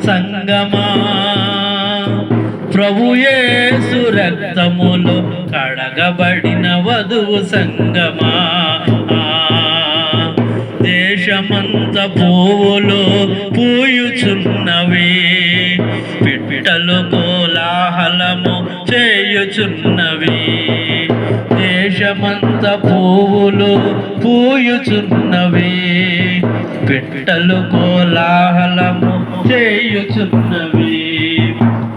సంగమా ప్రభు యేసు రక్తములో కడగబడిన వధువు సంగమా. దేశమంత పువ్వులు పూయుచున్నవి, పిట్టలు కోలాహలము చేయుచున్నవి. దేశమంత పువ్వులు పూయుచున్నవి, పిట్టలు కోలాహలము చేయుచున్నవి.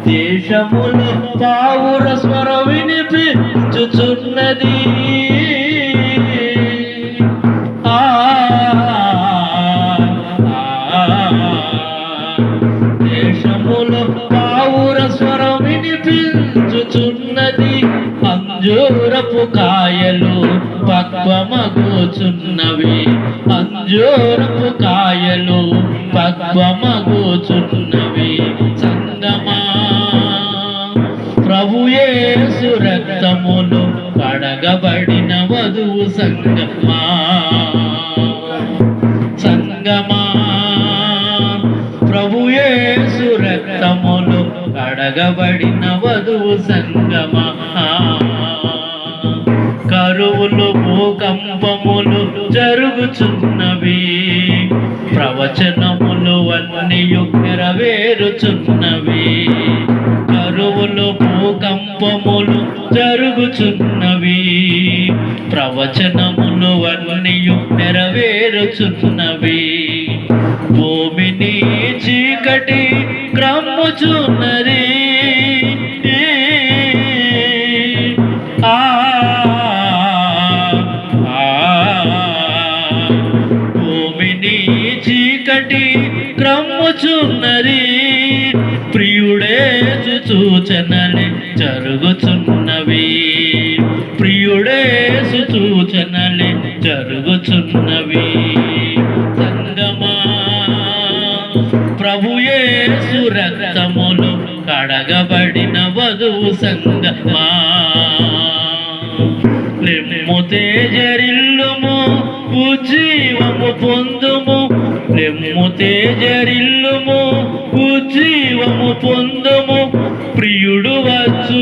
దేశములో పావుర స్వర వినిపించుచున్నది. దేశములో పావుర స్వరం వినిపించుచున్నది. అంజూరపు కాయలు పక్వమగుచున్నవి, అంజూరపు కాయలు పక్వమగుచున్నవి. సంగమా ప్రభు యేసు రక్తములో కడగబడిన వధువు సంగమా. సంగమా ప్రభు యేసు రక్తములో కడగబడిన వధువు సంగమా. కరువులు భూకంపములు జరుగుచున్నవి, ప్రవచనములు అన్నీ నెరవేరుచున్నవి. కరువులు భూకంపములు జరుగుచున్నవి, ప్రవచనములు అన్నీ నెరవేరుచున్నవి. భూమిని చీకటి క్రమ్ముచున్నది, భూమిని చీకటి క్రమ్ముచున్నది. ప్రియుడేసు సూచనలే జరుగుచున్నవి, ప్రియుడేసు సూచనలే జరుగుచున్నవి. సంగమా ప్రభు యేసు రక్తములో కడగబడిన వధువు సంగమా. లెమ్ము తేజరిల్లుము ఉజ్జీవము పొందుము, లెమ్ము తేజరిల్లుము ఉజ్జీవము పొందుము. ప్రియుడు వచ్చు